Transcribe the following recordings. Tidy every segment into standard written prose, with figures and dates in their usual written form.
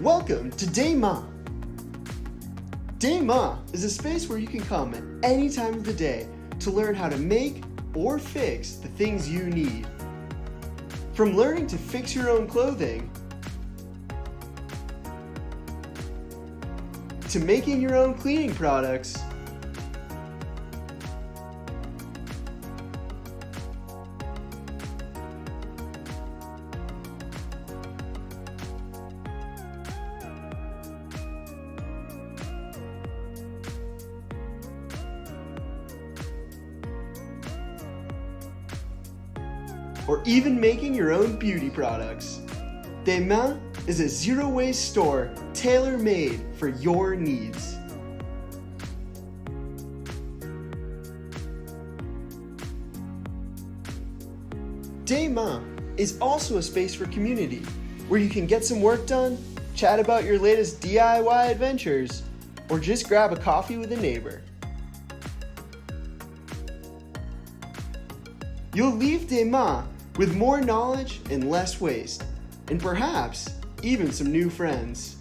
Welcome to desmains. Desmains is a space where you can come at any time of the day to learn how to make or fix the things you need. From learning to fix your own clothing, to making your own cleaning products, or even making your own beauty products. Desmains is a zero-waste store tailor-made for your needs. Desmains is also a space for community, where you can get some work done, chat about your latest DIY adventures, or just grab a coffee with a neighbor. You'll leave desmains with more knowledge and less waste, and perhaps even some new friends.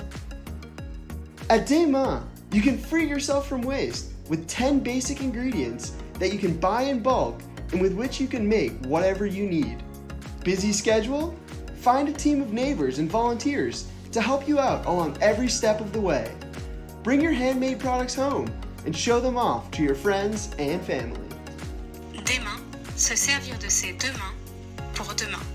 At desmains, you can free yourself from waste with 10 basic ingredients that you can buy in bulk and with which you can make whatever you need. Busy schedule? Find a team of neighbors and volunteers to help you out along every step of the way. Bring your handmade products home and show them off to your friends and family. Desmains, se servir de ses deux mains pour demain.